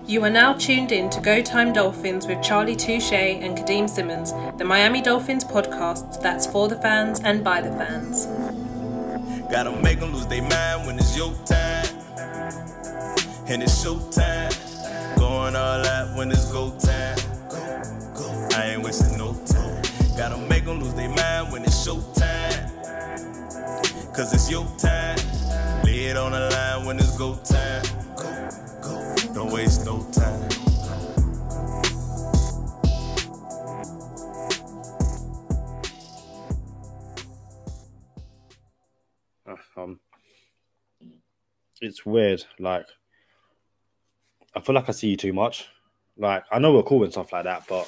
You are now tuned in to Go Time Dolphins with Charlie Touche and Kadeem Simmons, the Miami Dolphins podcast that's for the fans and by the fans. Gotta make them lose their mind when it's your time. And it's show time. Going all out when it's go time. I ain't wasting no time. Gotta make them lose their mind when it's show time. Cause it's your time. Lay it on the line when it's go time. Don't waste no time. It's weird. Like, I feel like I see you too much. Like, I know we're cool and stuff like that, but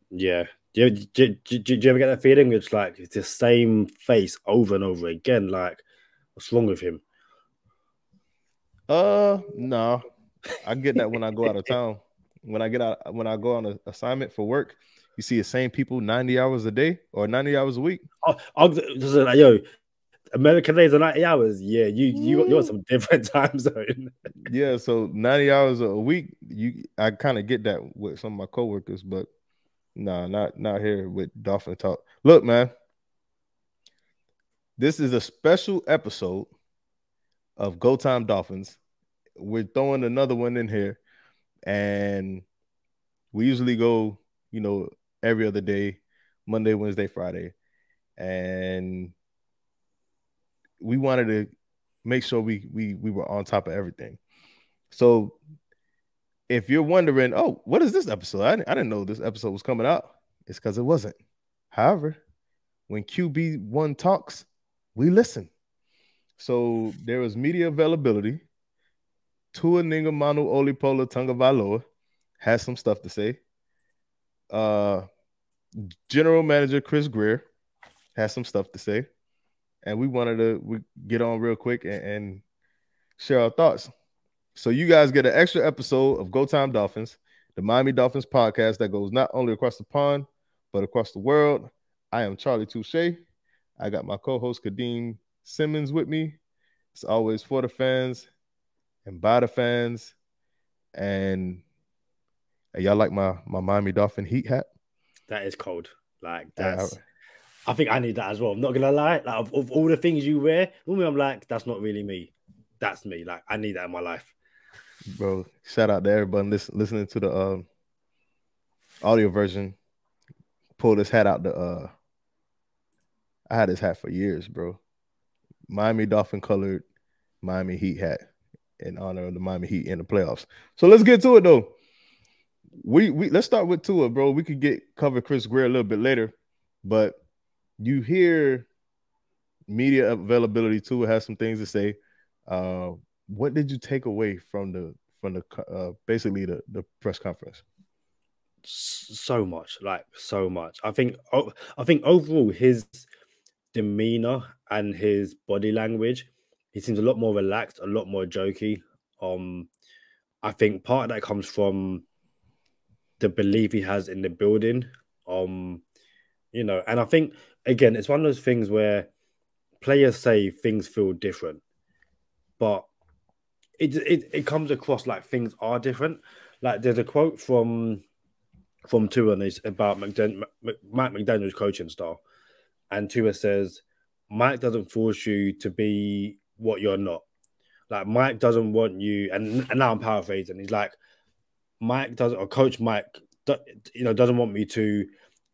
yeah. Do you ever get that feeling? It's like it's the same face over and over again. Like, what's wrong with him? No. I get that when I go out of town. When I go on an assignment for work, you see the same people 90 hours a day or 90 hours a week. Yo, American days are 90 hours. Yeah, you're on some different time zone. Yeah, so 90 hours a week. I kind of get that with some of my coworkers, but nah, not here with Dolphin Talk. Look, man, this is a special episode of Go Time Dolphins. We're throwing another one in here, and we usually go, every other day, Monday, Wednesday, Friday, and we wanted to make sure we were on top of everything. So if you're wondering, oh, what is this episode? I didn't know this episode was coming out. It's because it wasn't. However, when QB1 talks, we listen. So there was media availability. Tua Tagovailoa has some stuff to say. General Manager Chris Grier has some stuff to say. And we wanted to get on real quick and share our thoughts. So you guys get an extra episode of Go Time Dolphins, the Miami Dolphins podcast that goes not only across the pond, but across the world. I am Charlie Touche. I got my co-host Kadeem Simmons with me. It's always for the fans and by the fans. And y'all like my Miami Dolphin Heat hat? That is cold. Like, I think I need that as well. I'm not gonna lie. Like, of all the things you wear, normally I'm like, that's not really me. That's me. Like, I need that in my life. Bro, shout out to everybody listening to the audio version. Pull this hat out. I had this hat for years, bro. Miami Dolphin colored Miami Heat hat in honor of the Miami Heat in the playoffs. So let's get to it though. Let's start with Tua, bro. We could cover Chris Grier a little bit later, but you hear media availability. Tua has some things to say. What did you take away from the basically the press conference? So much. I think overall his demeanor and his body language, he seems a lot more relaxed, a lot more jokey. I think part of that comes from the belief he has in the building. And I think again, it's one of those things where players say things feel different, but it comes across like things are different. Like there's a quote from Tua and it's about Mike McDaniel's coaching style, and Tua says, "Mike doesn't force you to be what you're not. Like Mike doesn't want you." And now I'm paraphrasing. He's like, Coach Mike, doesn't want me to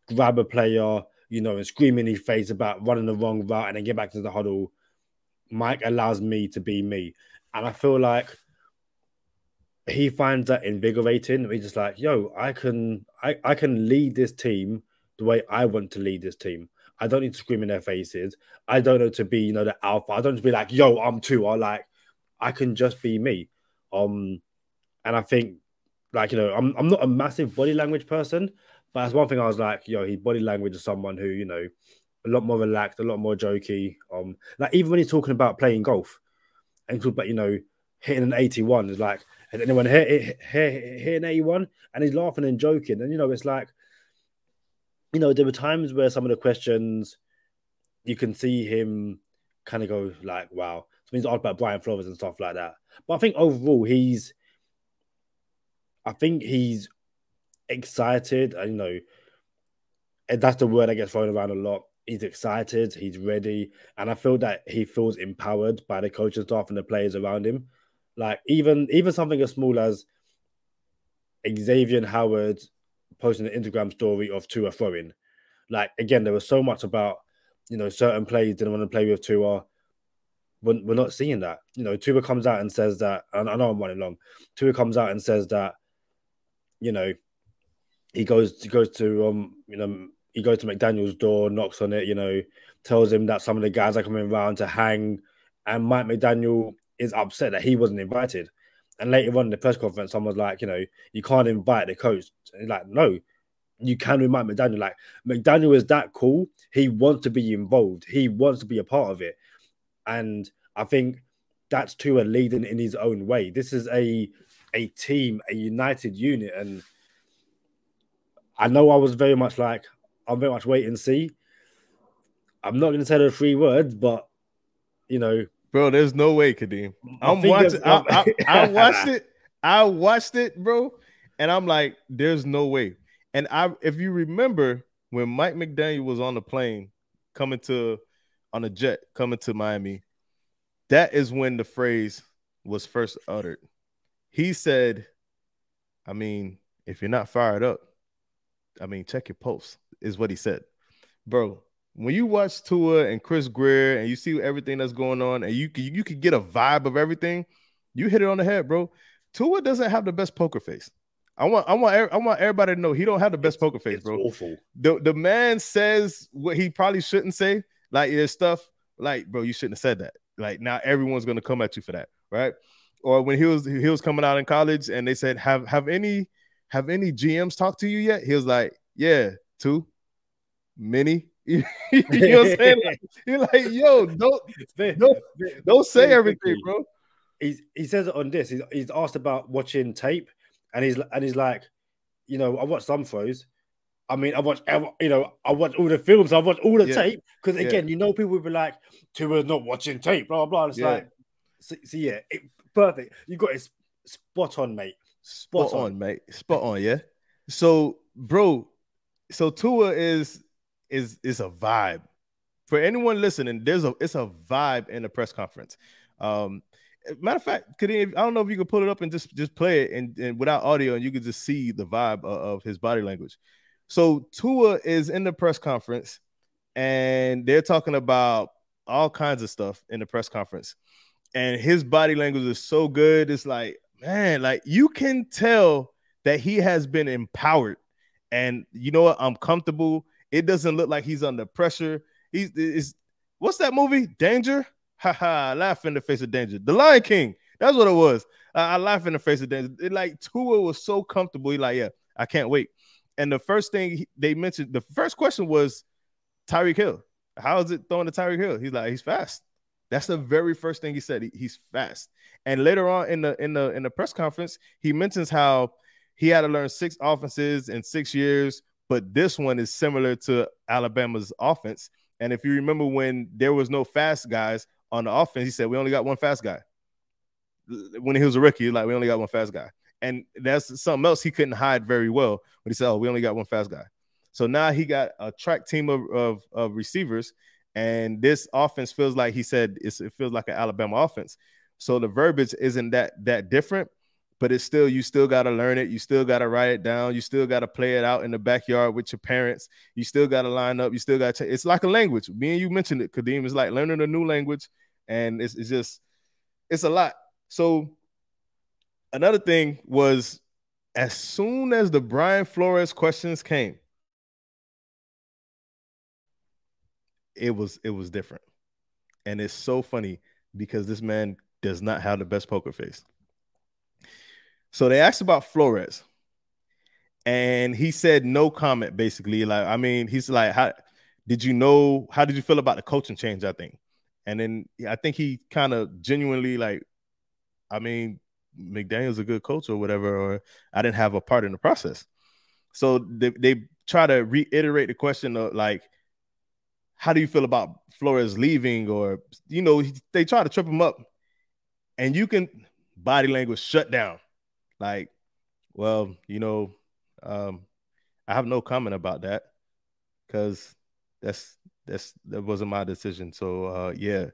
grab a player, and scream in his face about running the wrong route and then get back to the huddle. Mike allows me to be me. And I feel like he finds that invigorating. He's just like, yo, I can lead this team the way I want to lead this team. I don't need to scream in their faces. I don't know to be, the alpha. I don't need to be like, yo, I'm Tua. Like, I can just be me. And I think, I'm not a massive body language person, but that's one thing I was like, yo, his body language is someone who, a lot more relaxed, a lot more jokey. Like even when he's talking about playing golf and talk about, hitting an 81, is like, has anyone hit an 81? And he's laughing and joking. And, it's like, there were times where some of the questions, you can see him kind of go like, wow. So he's asked about Brian Flores and stuff like that. But I think overall, he's I think he's excited. And, and that's the word that gets thrown around a lot. He's excited. He's ready, and I feel that he feels empowered by the coaching staff and the players around him. Like even something as small as Xavier Howard posting an Instagram story of Tua throwing. Like again, there was so much about certain players didn't want to play with Tua. We're not seeing that. Tua comes out and says that, and I know I'm running long. Tua comes out and says that, he goes to he goes to McDaniel's door, knocks on it, tells him that some of the guys are coming around to hang, and Mike McDaniel is upset that he wasn't invited. And later on in the press conference, someone's like, you can't invite the coach. And he's like, no, you can with Mike McDaniel. Like, McDaniel is that cool. He wants to be involved. He wants to be a part of it. And I think that's Tua leading in his own way. This is a team, a united unit. And I know I was very much like, I'm very much wait and see. I'm not going to say the 3 words, but, Bro, there's no way, Kadeem. I'm watching. I watched it. I watched it, bro. And I'm like, there's no way. And if you remember when Mike McDaniel was on the plane on a jet coming to Miami, that is when the phrase was first uttered. He said, I mean, if you're not fired up, check your pulse, is what he said. Bro, when you watch Tua and Chris Grier and you see everything that's going on and you could get a vibe of everything, you hit it on the head, bro. Tua doesn't have the best poker face. I want everybody to know he don't have the best poker face, bro. Awful. The man says what he probably shouldn't say. Like, there's stuff like, bro, you shouldn't have said that. Like, now everyone's gonna come at you for that, right? Or when he was coming out in college and they said, have any GMs talked to you yet? He was like, yeah, 2 many. You know what I'm saying? Like, you're like, yo, don't say everything, bro. He says it on this. He's asked about watching tape, and he's like, I watched some throws. I watch all the films. I watch all the tape because again, people will be like, Tua's not watching tape, blah blah blah. It's like, see, perfect. You got it spot on, mate. Spot on, mate. Spot on, yeah. So, bro, Tua is a vibe. For anyone listening, it's a vibe in the press conference. Matter of fact, I don't know if you could pull it up and just play it and without audio, and you could just see the vibe of his body language. So Tua is in the press conference, and they're talking about all kinds of stuff in the press conference, and his body language is so good. It's like, man, like you can tell that he has been empowered, and you know what? I'm comfortable. It doesn't look like he's under pressure. What's that movie? Danger? Ha, laugh in the face of danger. The Lion King. That's what it was. I laugh in the face of danger. Like Tua was so comfortable. He's like, yeah, I can't wait. And the first thing they mentioned, the first question was Tyreek Hill. How is it throwing to Tyreek Hill? He's like, he's fast. That's the very first thing he said. He's fast. And later on in the press conference, he mentions how he had to learn 6 offenses in 6 years, but this one is similar to Alabama's offense. And if you remember when there was no fast guys on the offense, he said, we only got one fast guy. When he was a rookie, like, we only got one fast guy. And that's something else he couldn't hide very well. But he said, oh, we only got one fast guy. So now he got a track team of receivers, and this offense feels like, he said, it feels like an Alabama offense. So the verbiage isn't that different, but it's still, you still got to learn it. You still got to write it down. You still got to play it out in the backyard with your parents. You still got to line up. You still got to, it's like a language. Me and you mentioned it, Kadeem. It's like learning a new language, and it's a lot. So another thing was, as soon as the Brian Flores questions came, it was different. And it's so funny because this man does not have the best poker face. So they asked about Flores, and he said no comment, basically. Like, I mean, he's like, how did you feel about the coaching change, I think? And then I think he kind of genuinely, like, I mean, McDaniel's a good coach or whatever, or I didn't have a part in the process. So they try to reiterate the question of, like, how do you feel about Flores leaving? Or, they try to trip him up, and you can body language shut down. Like, Well, I have no comment about that because that wasn't my decision. So yeah,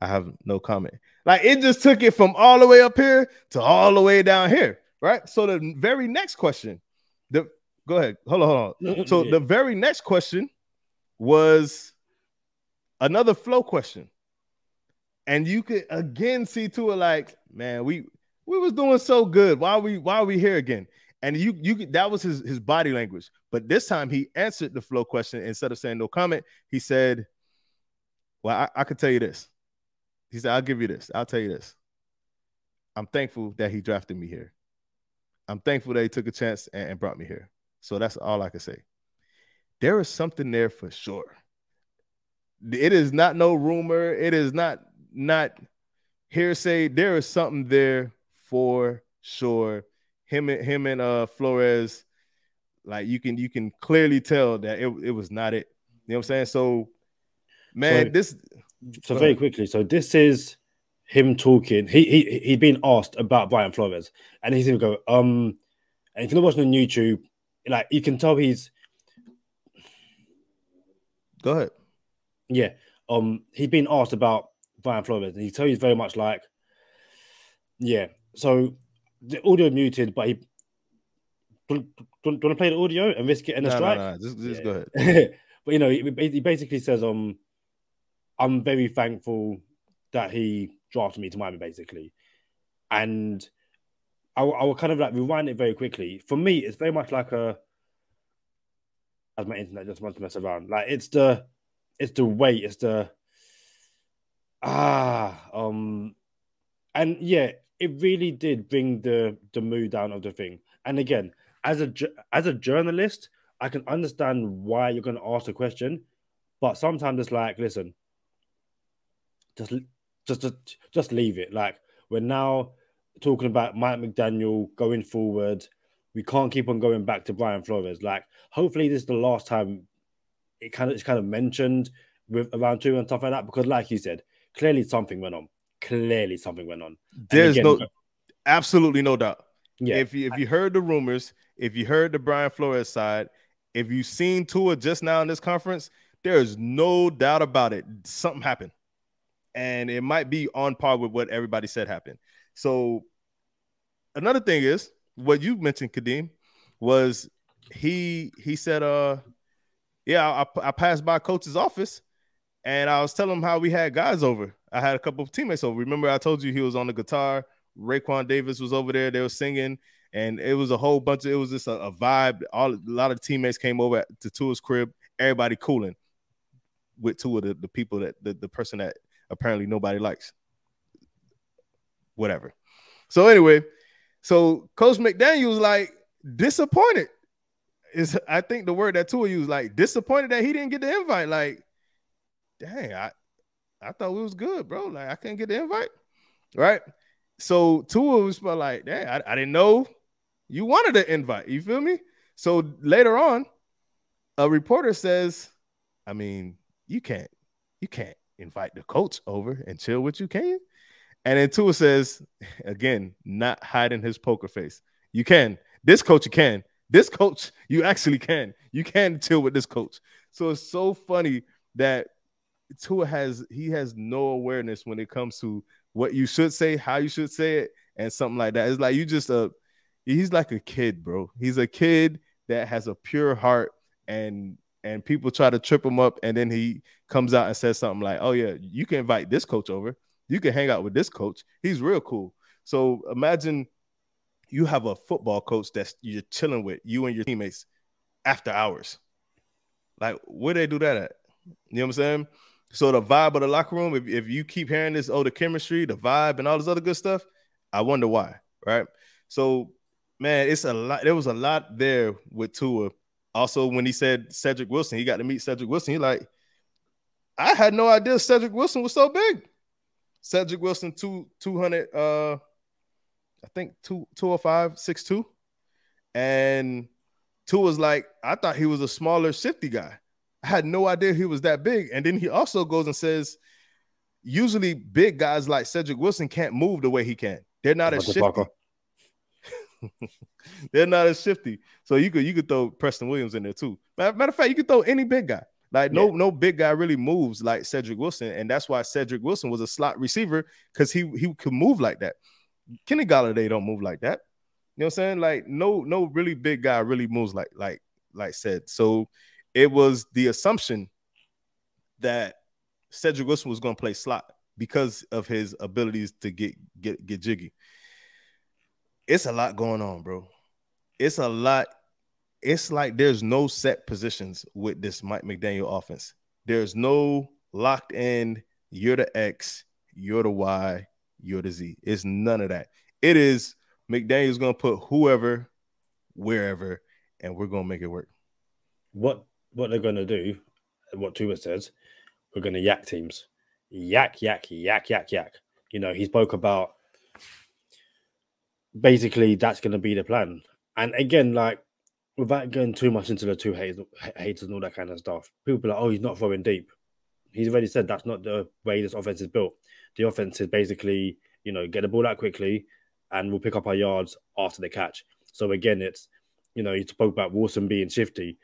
I have no comment. Like it just took it from all the way up here to all the way down here, right? So the very next question, go ahead, hold on. So the very next question was another flow question, and you could again see to it like, man, we was doing so good. Why are we here again? And you that was his body language. But this time he answered the flow question instead of saying no comment. He said, well, I could tell you this. He said, I'll give you this. I'll tell you this. I'm thankful that he drafted me here. I'm thankful that he took a chance and brought me here. So that's all I can say. There is something there for sure. It is not no rumor. It is not hearsay. There is something there for sure. Him and Flores, like you can clearly tell that it was not it. You know what I'm saying? So, man, So very quickly, so this is him talking. He'd been asked about Brian Flores, and he's gonna go, and if you're watching on YouTube, like you can tell he's. Go ahead. Yeah. He'd been asked about Brian Flores, and he told he's very much like, yeah. So the audio muted, but he. Do you want to play the audio and risk getting a strike? No. Just go ahead. But he basically says, I'm very thankful that he drafted me to Miami, basically. And I will kind of like rewind it very quickly. For me, it's very much like as my internet just wants to mess around. Like it's the weight, it's the and yeah, it really did bring the mood down of the thing. And again, as a journalist, I can understand why you're going to ask a question, but sometimes it's like, listen, just leave it. Like we're now talking about Mike McDaniel going forward. We can't keep on going back to Brian Flores. Like hopefully this is the last time it's kind of mentioned with around two and stuff like that, because like you said, clearly something went on. There's absolutely no doubt. Yeah. If you heard the rumors, if you heard the Brian Flores side, if you've seen Tua just now in this conference, there's no doubt about it. Something happened. And it might be on par with what everybody said happened. So another thing is what you mentioned, Kadeem, was he said, yeah, I passed by coach's office and I was telling him how we had guys over. I had a couple of teammates over. Remember, I told you he was on the guitar. Raekwon Davis was over there. They were singing, and it was a whole bunch of. It was just a vibe. A lot of teammates came over to Tua's crib. Everybody cooling with Tua, the people that the person that apparently nobody likes. Whatever. So anyway, so Coach McDaniel was like disappointed. I think the word that Tua used, like disappointed that he didn't get the invite. Like, dang, I thought we was good, bro. Like I couldn't get the invite, right? So Tua was like, dang, I didn't know you wanted an invite. You feel me? So later on, a reporter says, I mean, you can't invite the coach over and chill with you, can you? And then Tua says, again, not hiding his poker face. You can. This coach, you can. This coach, you actually can. You can chill with this coach. So it's so funny that Tua has no awareness when it comes to what you should say, how you should say it, and something like that. It's like he's like a kid, bro. He's a kid that has a pure heart, and people try to trip him up, and then he comes out and says something like, oh yeah, you can invite this coach over. You can hang out with this coach. He's real cool. So imagine you have a football coach that you're chilling with, you and your teammates after hours. Like, where they do that at? You know what I'm saying? So the vibe of the locker room, if you keep hearing this, the chemistry, the vibe, and all this other good stuff, I wonder why, right? So, man, it's a lot. There was a lot there with Tua. Also, when he said Cedric Wilson, he got to meet Cedric Wilson. He like, I had no idea Cedric Wilson was so big. Cedric Wilson, 200, I think 205, 6'2". And Tua was like, I thought he was a smaller, shifty guy. I had no idea he was that big. And then he also goes and says, usually big guys like Cedric Wilson can't move the way he can. They're not as shifty. They're not as shifty. So you could throw Preston Williams in there too. Matter of fact, you could throw any big guy. Like no big guy really moves like Cedric Wilson, and that's why Cedric Wilson was a slot receiver because he could move like that. Kenny Golladay don't move like that. You know what I'm saying? Like no really big guy really moves like said. So it was the assumption that Cedric Wilson was going to play slot because of his abilities to get jiggy. It's a lot going on, bro. It's a lot. It's like there's no set positions with this Mike McDaniel offense. There's no locked in, you're the X, you're the Y, you're the Z. It's none of that. It is McDaniel's going to put whoever, wherever, and we're going to make it work. What they're going to do, what Tua says, we're going to yak teams. Yak. You know, he spoke about basically that's going to be the plan. And again, like, without going too much into the two haters and all that kind of stuff, people are like, oh, he's not throwing deep. He's already said that's not the way this offense is built. The offense is basically, you know, get the ball out quickly and we'll pick up our yards after the catch. So again, it's, you know, he spoke about Wilson being shifty.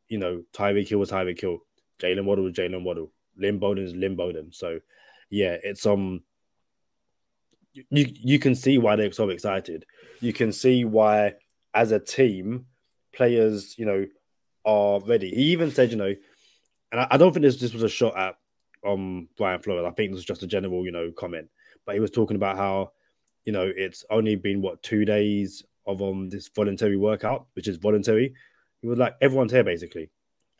You know, Tyreek Hill was Tyreek Hill. Jalen Waddle was Jalen Waddle. Lynn Bowden is Lynn Bowden. So yeah, it's you can see why they're so excited. You can see why, as a team, players, you know, are ready. He even said, you know, and I don't think this was a shot at Brian Flores. I think this was just a general, you know, comment. But he was talking about how, you know, it's only been 2 days of this voluntary workout, which is voluntary. He was like, everyone's here basically.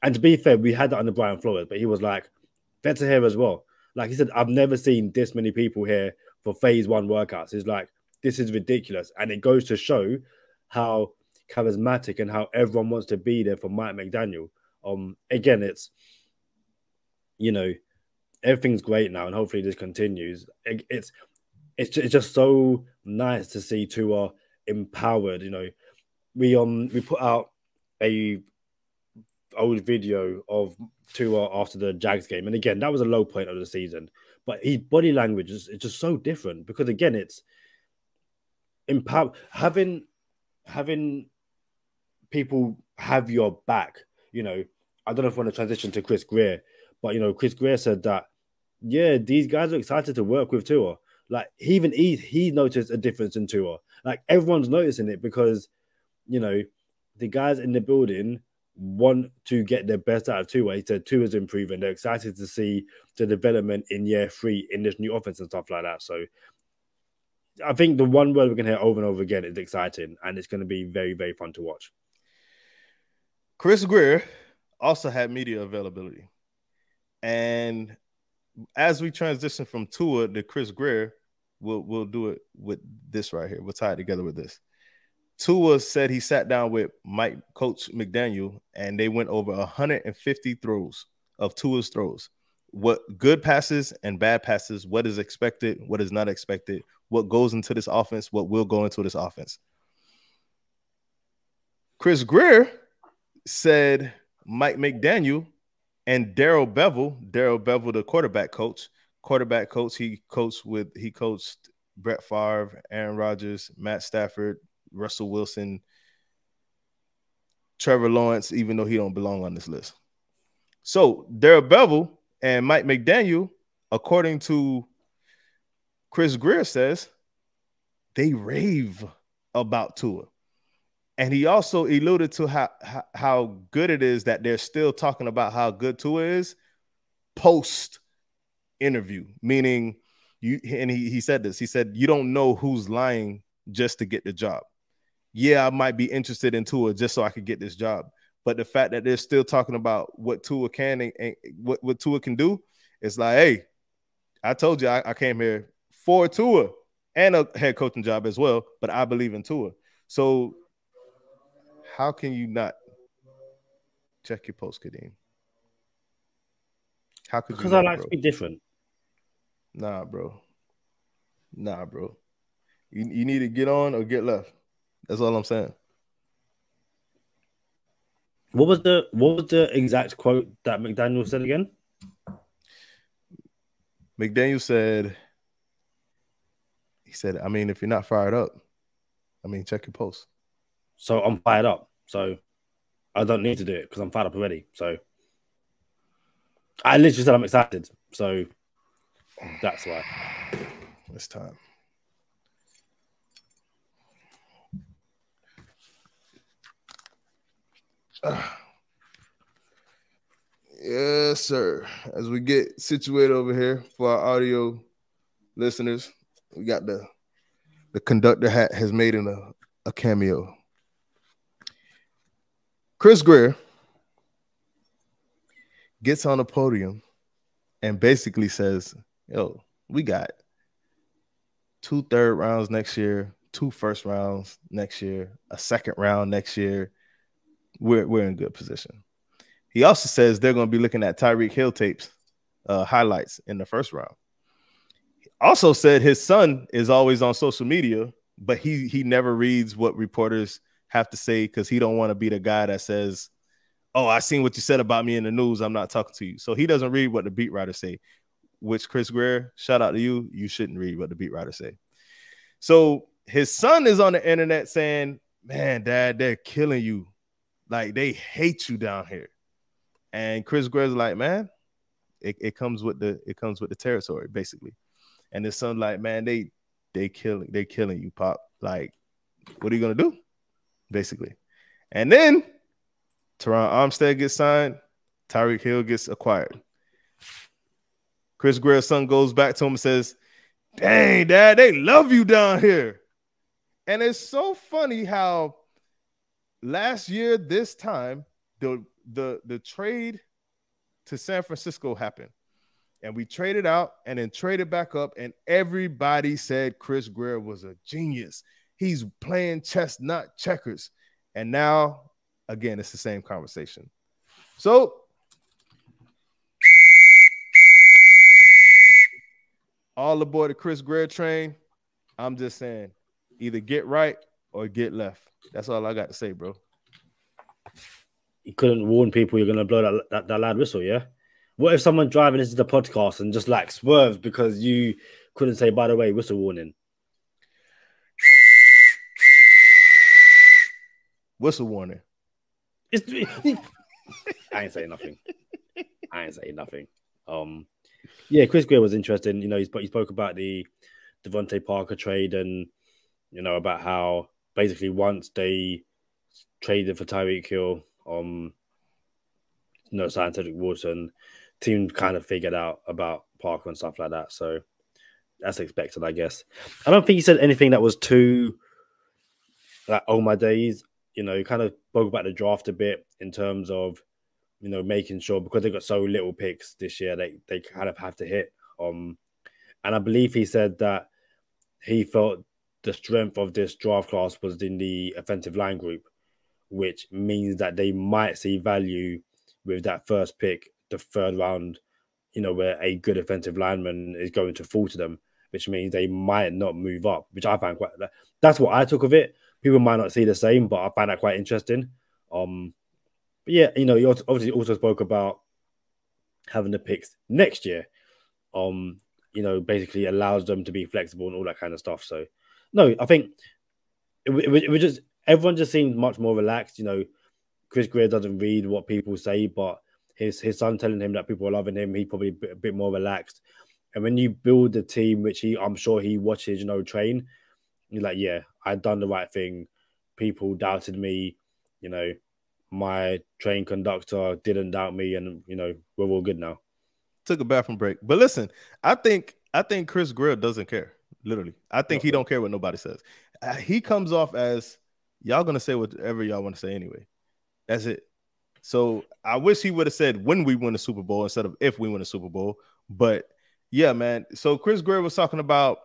And to be fair, we had that under Brian Flores, but he was like, vets are here as well. Like he said, I've never seen this many people here for phase 1 workouts. It's like, this is ridiculous. And it goes to show how charismatic and how everyone wants to be there for Mike McDaniel. Again, it's, you know, everything's great now, and hopefully this continues. It's just so nice to see Tua empowered. You know, we put out a old video of Tua after the Jags game, and again, that was a low point of the season. But his body language is just so different because again, it's having people have your back. You know, I don't know if I want to transition to Chris Grier, but you know, Chris Grier said that, yeah, these guys are excited to work with Tua. Like he noticed a difference in Tua. Like everyone's noticing it because, you know, the guys in the building want to get their best out of Tua. He said Tua's improving. They're excited to see the development in year 3 in this new offense and stuff like that. So I think the one word we're going to hear over and over again is exciting, and it's going to be very, very fun to watch. Chris Grier also had media availability. And as we transition from Tua to Chris Grier, we'll do it with this right here. We'll tie it together with this. Tua said he sat down with Coach McDaniel, and they went over 150 throws of Tua's throws. What good passes and bad passes, what is expected, what is not expected, what goes into this offense, what will go into this offense. Chris Grier said Mike McDaniel and Darrell Bevell, the quarterback coach, he coached Brett Favre, Aaron Rodgers, Matt Stafford, Russell Wilson, Trevor Lawrence, even though he don't belong on this list. So Darrell Bevell and Mike McDaniel, according to Chris Grier, says they rave about Tua. And he also alluded to how good it is that they're still talking about how good Tua is post-interview, meaning he said this. He said, you don't know who's lying just to get the job. Yeah, I might be interested in Tua just so I could get this job. But the fact that they're still talking about what Tua can and what Tua can do, it's like, hey, I told you I came here for Tua and a head coaching job as well, but I believe in Tua. So how can you not check your post, Kadeem? How could you? Because I like to be different. Nah, bro. You need to get on or get left. That's all I'm saying. What was the exact quote that McDaniel said again? McDaniel said, I mean, if you're not fired up, I mean, check your post. So I'm fired up. So I don't need to do it because I'm fired up already. So I literally said I'm excited. So that's why. It's time. Yes, sir. As we get situated over here for our audio listeners, we got the conductor hat has made in a cameo. Chris Grier gets on the podium and basically says, yo, we got 2 third rounds next year, 2 first rounds next year, a second round next year. We're in good position. He also says they're going to be looking at Tyreek Hill tapes, highlights in the first round. He also said his son is always on social media, but he never reads what reporters have to say because he don't want to be the guy that says, oh, I seen what you said about me in the news. I'm not talking to you. So he doesn't read what the beat writers say, which Chris Grier, shout out to you. You shouldn't read what the beat writers say. So his son is on the internet saying, man, Dad, they're killing you. Like, they hate you down here. And Chris Grier's like, man, it comes with the territory, basically. And his son like, man, they killing you, Pop. Like, what are you gonna do? Basically. And then Teron Armstead gets signed, Tyreek Hill gets acquired. Chris Grier's son goes back to him and says, dang, Dad, they love you down here. And it's so funny how last year, this time, the trade to San Francisco happened. And we traded out and then traded back up. And everybody said Chris Grier was a genius. He's playing chess, not checkers. And now, again, it's the same conversation. So all aboard the Chris Grier train. I'm just saying, either get right or get left. That's all I got to say, bro. You couldn't warn people you're going to blow that loud whistle, yeah? What if someone driving into the podcast and just like swerves because you couldn't say, by the way, whistle warning? Whistle warning. I ain't saying nothing. Yeah, Chris Grier was interesting. You know, he spoke about the Devontae Parker trade and, you know, about how basically once they traded for Tyreek Hill, Scientific Wilson, team kind of figured out about Parker and stuff like that. So that's expected, I guess. I don't think he said anything that was too like, oh my days. You know, he kind of spoke about the draft a bit in terms of, you know, making sure because they got so little picks this year, they kind of have to hit. And I believe he said that he felt the strength of this draft class was in the offensive line group, which means that they might see value with that first pick, the third round, you know, where a good offensive lineman is going to fall to them, which means they might not move up, which I find quite, that's what I took of it. People might not see the same, but I find that quite interesting. But yeah, you know, he obviously also spoke about having the picks next year. You know, basically allows them to be flexible and all that kind of stuff. So, no, I think it was just everyone just seemed much more relaxed. You know, Chris Grier doesn't read what people say, but his son telling him that people are loving him, he's probably a bit more relaxed. And when you build a team, which I'm sure he watches, you know, train, you're like, yeah, I've done the right thing. People doubted me, you know, my train conductor didn't doubt me, and you know, we're all good now. Took a bathroom break. But listen, I think Chris Grier doesn't care. Literally. I think he don't care what nobody says. He comes off as y'all gonna say whatever y'all want to say anyway. That's it. So I wish he would have said when we win the Super Bowl instead of if we win the Super Bowl. But yeah, man. So Chris Grier was talking about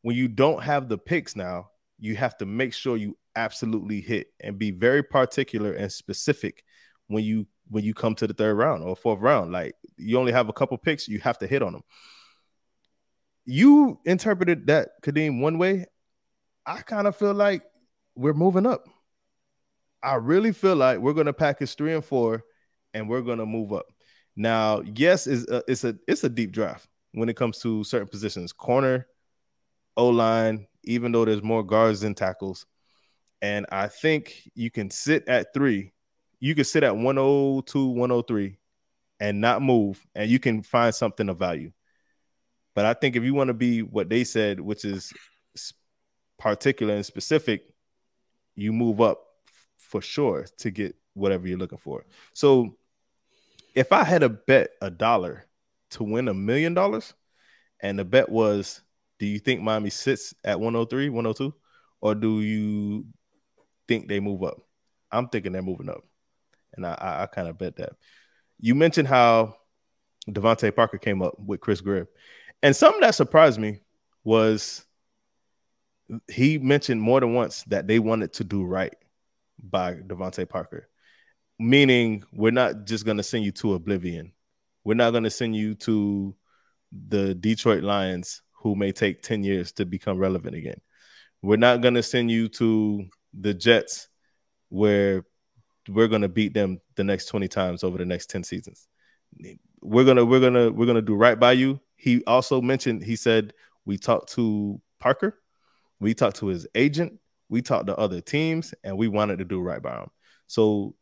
when you don't have the picks now, you have to make sure you absolutely hit and be very particular and specific when you come to the third round or fourth round. Like, you only have a couple picks, you have to hit on them. You interpreted that, Kadeem, one way. I kind of feel like we're moving up. I really feel like we're going to package 3 and 4 and we're going to move up. Now, yes, it's a deep draft when it comes to certain positions. Corner, O-line, even though there's more guards than tackles. And I think you can sit at 3. You can sit at 102, 103 and not move, and you can find something of value. But I think if you want to be what they said, which is particular and specific, you move up for sure to get whatever you're looking for. So if I had to bet $1 to win $1 million, and the bet was, do you think Miami sits at 103, 102, or do you think they move up? I'm thinking they're moving up. And I kind of bet that. You mentioned how Devontae Parker came up with Chris Grier. And something that surprised me was he mentioned more than once that they wanted to do right by Devontae Parker, meaning we're not just going to send you to oblivion. We're not going to send you to the Detroit Lions, who may take 10 years to become relevant again. We're not going to send you to the Jets, where we're going to beat them the next 20 times over the next 10 seasons. We're going to do right by you. He also mentioned, he said, we talked to Parker, we talked to his agent, we talked to other teams, and we wanted to do right by him. So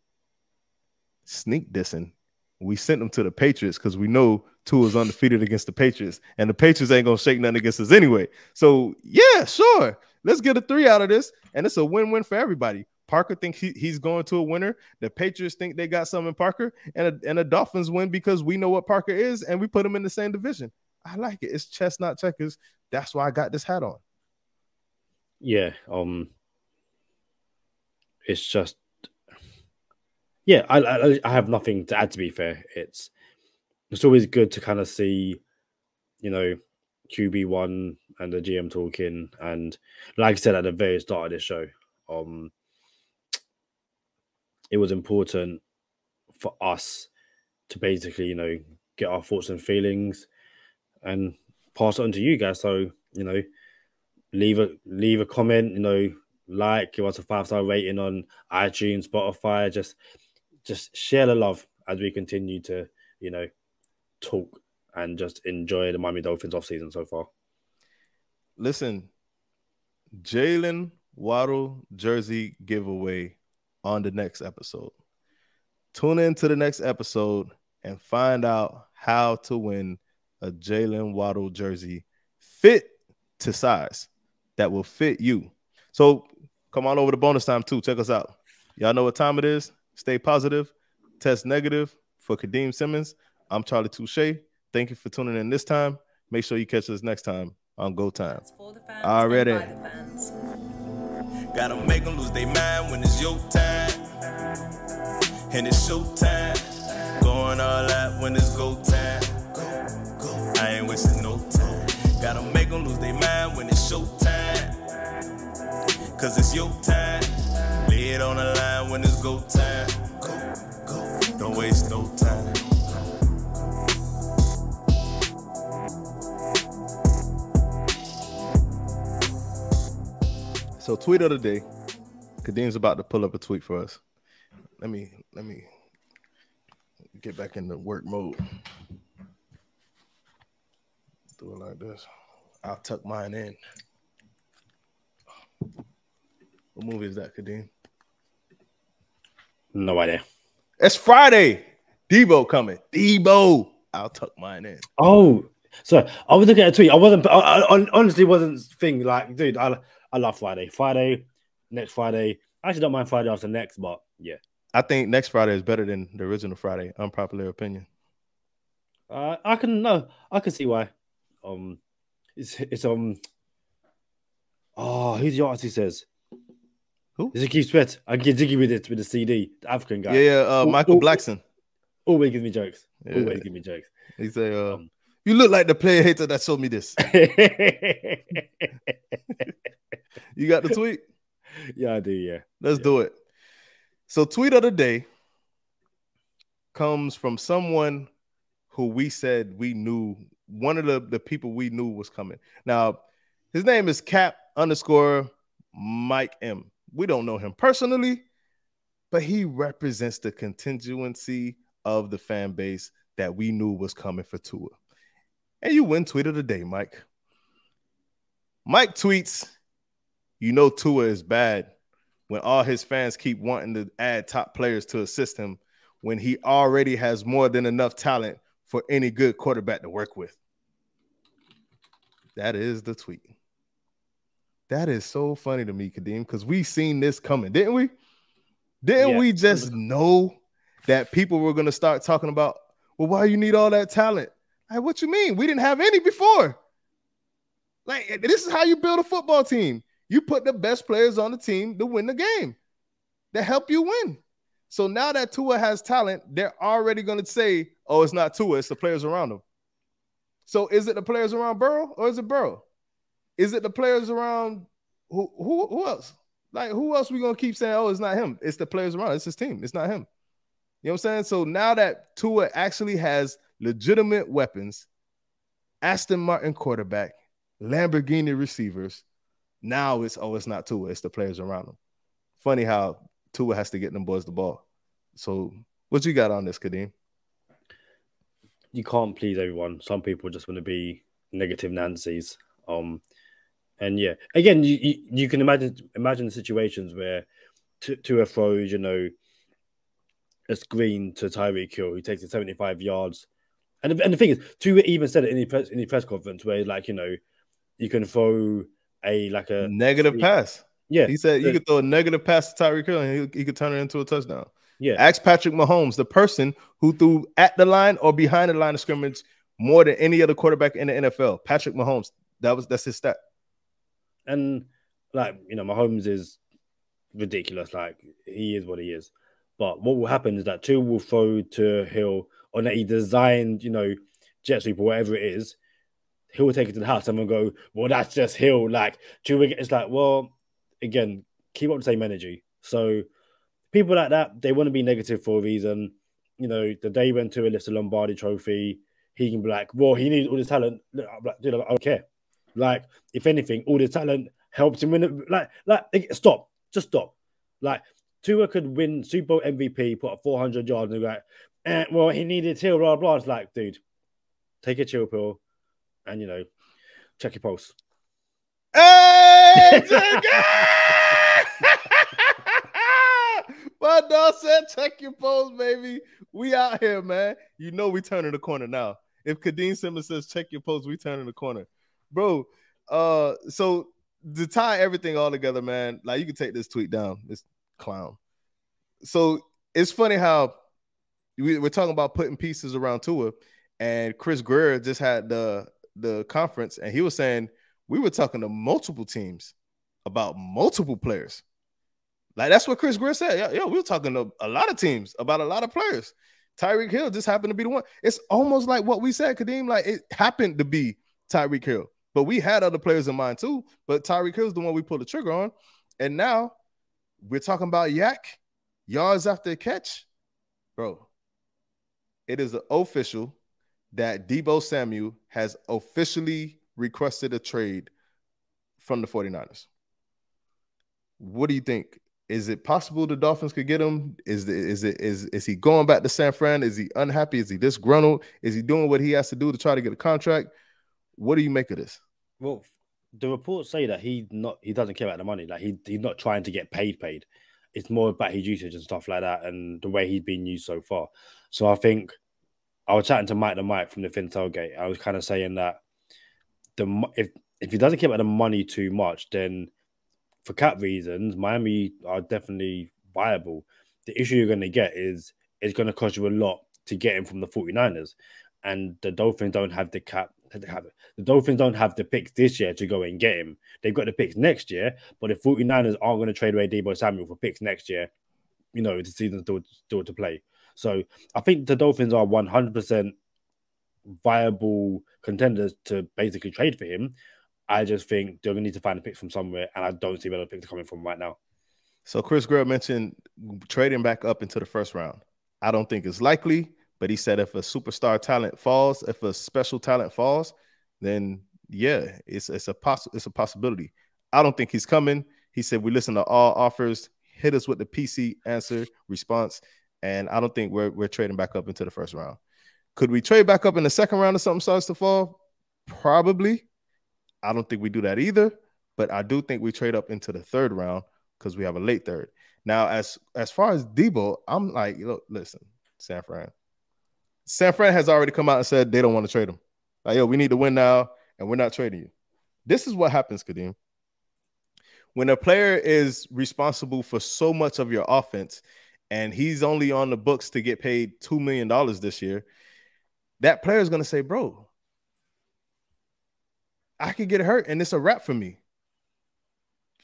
sneak dissing, we sent him to the Patriots because we know Tua's undefeated against the Patriots, and the Patriots ain't going to shake nothing against us anyway. So yeah, sure. Let's get a 3 out of this, and it's a win-win for everybody. Parker thinks he's going to a winner. The Patriots think they got something in Parker, and the Dolphins win because we know what Parker is, and we put him in the same division. I like it. It's chess, not checkers. That's why I got this hat on. Yeah. It's just, yeah. I have nothing to add. To be fair, it's always good to kind of see, QB1 and the GM talking, and like I said at the very start of this show, it was important for us to basically, get our thoughts and feelings and pass it on to you guys. So, leave a comment, give us a 5-star rating on iTunes, Spotify. Just share the love as we continue to, talk and just enjoy the Miami Dolphins offseason so far. Listen, Jalen Waddle jersey giveaway on the next episode. Tune in to the next episode and find out how to win a Jalen Waddle jersey fit to size that will fit you. So come on over to Bonus Time too. Check us out. Y'all know what time it is. Stay positive. Test negative. For Kadeem Simmons, I'm Charlie Touche. Thank you for tuning in this time. Make sure you catch us next time on Go Time. Already. Gotta make them lose their mind when it's your time. And it's show time. Going all out when it's go time. I ain't wasting no time. Gotta make them lose their mind when it's show time. Cause it's your time. Lay it on the line when it's go time. Don't waste no time. So tweet of the day. Kadeem's about to pull up a tweet for us. Let me get back in the work mode. Do it like this. I'll tuck mine in. What movie is that, Kadeem? No idea. It's Friday. Debo coming. Debo. I'll tuck mine in. Oh, so I was looking at a tweet. I honestly wasn't thinking like, dude, I love Friday. Friday, next Friday. I actually don't mind Friday after next, but yeah. I think next Friday is better than the original Friday. Unpopular opinion. I can see why. It's who's the artist? He says who? Is it Keith Sweat? I get jiggy with it with the CD, the African guy. Yeah, Michael Blackson. Always gives me jokes. Yeah. Always give me jokes. He say, "You look like the player hater that showed me this." You got the tweet? Yeah, I do. Yeah, let's do it. So, tweet of the day comes from someone who we said we knew. One of the people we knew was coming. Now, his name is Cap_Mike M. We don't know him personally, but he represents the contingency of the fan base that we knew was coming for Tua. And you win tweet of the day, Mike. Mike tweets, you know Tua is bad when all his fans keep wanting to add top players to assist him when he already has more than enough talent for any good quarterback to work with. That is the tweet. That is so funny to me, Kadeem, because we seen this coming, didn't we? Didn't we just know that people were going to start talking about, well, why you need all that talent? Like, what you mean? We didn't have any before. Like, this is how you build a football team. You put the best players on the team to win the game, that help you win. So now that Tua has talent, they're already going to say, oh, it's not Tua, it's the players around him. So is it the players around Burrow or is it Burrow? Is it the players around who else? Like, who else we going to keep saying, oh, it's not him? It's the players around. It's his team. It's not him. You know what I'm saying? So now that Tua actually has legitimate weapons, Aston Martin quarterback, Lamborghini receivers, now it's not Tua, it's the players around him. Funny how Tua has to get them boys the ball. So what you got on this, Kadeem? You can't please everyone. Some people just want to be negative Nancy's. And yeah, again, you can imagine situations where Tua throws, you know, a screen to Tyreek Hill, who takes it 75 yards. And the thing is, Tua even said it in the press conference where, like, you know, you can throw a negative pass. Yeah, he said you could throw a negative pass to Tyreek Hill and he could turn it into a touchdown. Yeah, ask Patrick Mahomes, the person who threw at the line or behind the line of scrimmage more than any other quarterback in the NFL. Patrick Mahomes, that's his stat. And, like, you know, Mahomes is ridiculous. Like, he is what he is. But what will happen is that Tua will throw to Hill on that he designed, you know, jet sweep or whatever it is. He'll take it to the house and we'll go, well, that's just Hill. Like, Tua, it's like, well, again, keep up the same energy. So people like that, they want to be negative for a reason. You know, the day when Tua lifts the Lombardi trophy, he can be like, well, he needs all this talent. Look, I'm like, dude, I don't care. Like, if anything, all this talent helps him win. Stop. Just stop. Like, Tua could win Super Bowl MVP, put up 400 yards, and go, well, he needed Hill, blah, blah. It's like, dude, take a chill pill and, you know, check your pulse. Hey, my dog said, check your pulse, baby. We out here, man. You know we turning the corner now. If Kadeem Simmons says, check your pulse, we turning the corner. Bro, so to tie everything all together, man, like, you can take this tweet down, this clown. So it's funny how we're talking about putting pieces around Tua, and Chris Grier just had the conference, and he was saying we were talking to multiple teams about multiple players. Like, that's what Chris Grier said. Yeah, we were talking to a lot of teams about a lot of players. Tyreek Hill just happened to be the one. It's almost like what we said, Kadeem. Like, it happened to be Tyreek Hill. But we had other players in mind too. But Tyreek Hill is the one we pulled the trigger on. And now we're talking about Yak, yards after the catch. Bro, it is official that Deebo Samuel has officially requested a trade from the 49ers. What do you think? Is it possible the Dolphins could get him? Is he going back to San Fran? Is he unhappy? Is he disgruntled? Is he doing what he has to do to try to get a contract? What do you make of this? Well, the reports say that he doesn't care about the money. Like, he's not trying to get paid. It's more about his usage and stuff like that, and the way he's been used so far. So I think I was chatting to Mike the Mike from the Fin Tailgate. I was kind of saying that if he doesn't care about the money too much, then for cap reasons, Miami are definitely viable. The issue you're going to get is it's going to cost you a lot to get him from the 49ers. And the Dolphins don't have the cap. The Dolphins don't have the picks this year to go and get him. They've got the picks next year, but the 49ers aren't going to trade away Deebo Samuel for picks next year. You know, the season's still to play. So I think the Dolphins are 100% viable contenders to basically trade for him. I just think they're going to need to find a pick from somewhere, and I don't see where the picks are coming from right now. So Chris Grier mentioned trading back up into the first round. I don't think it's likely, but he said if a superstar talent falls, if a special talent falls, then yeah, it's a possibility. I don't think he's coming. He said we listen to all offers, hit us with the PC answer response, and I don't think we're trading back up into the first round. Could we trade back up in the second round if something starts to fall? Probably. I don't think we do that either, but I do think we trade up into the third round because we have a late third. Now, as far as Debo, I'm like, look, listen, San Fran has already come out and said they don't want to trade him. Like, yo, we need to win now, and we're not trading you. This is what happens, Kadeem. When a player is responsible for so much of your offense, and he's only on the books to get paid $2 million this year, that player is going to say, bro, I could get hurt, and it's a wrap for me.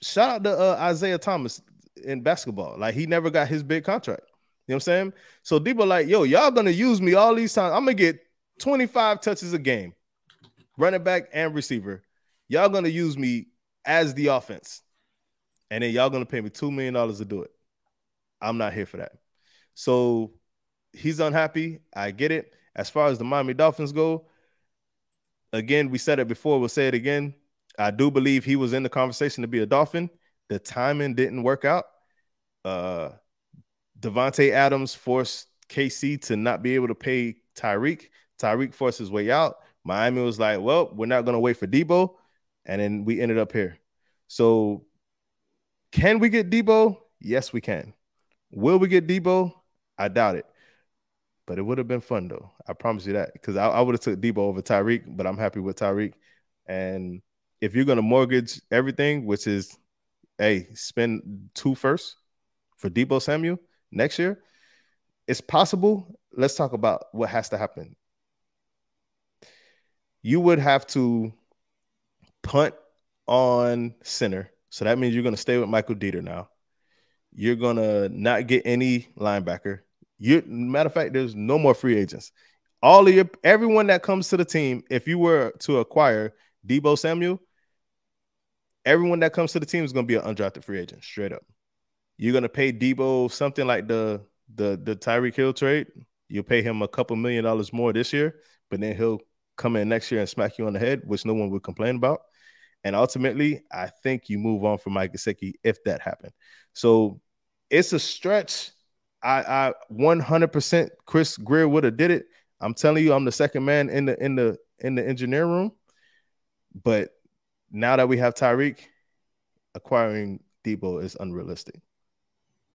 Shout out to Isaiah Thomas in basketball. Like, he never got his big contract. You know what I'm saying? So Debo like, yo, y'all going to use me all these times. I'm going to get 25 touches a game, running back and receiver. Y'all going to use me as the offense. And then y'all going to pay me $2 million to do it. I'm not here for that. So he's unhappy. I get it. As far as the Miami Dolphins go, again, we said it before. We'll say it again. I do believe he was in the conversation to be a Dolphin. The timing didn't work out. Devontae Adams forced KC to not be able to pay Tyreek. Tyreek forced his way out. Miami was like, well, we're not going to wait for Debo. And then we ended up here. So can we get Debo? Yes, we can. Will we get Debo? I doubt it. But it would have been fun, though. I promise you that. Because I would have took Debo over Tyreek, but I'm happy with Tyreek. And if you're going to mortgage everything, which is, hey, spend 2 firsts for Debo Samuel next year, it's possible. Let's talk about what has to happen. You would have to punt on center. So that means you're going to stay with Michael Dieter now. You're going to not get any linebacker. Matter of fact, there's no more free agents. Everyone that comes to the team, if you were to acquire Debo Samuel, everyone that comes to the team is going to be an undrafted free agent, straight up. You're going to pay Debo something like the Tyreek Hill trade. You'll pay him a couple $1 million more this year, but then he'll come in next year and smack you on the head, which no one would complain about. And ultimately, I think you move on from Mike Gesicki if that happened. So it's a stretch. I 100% Chris Grier would have did it. I'm telling you, I'm the second man in the engineer room. But now that we have Tyreek, acquiring Debo is unrealistic.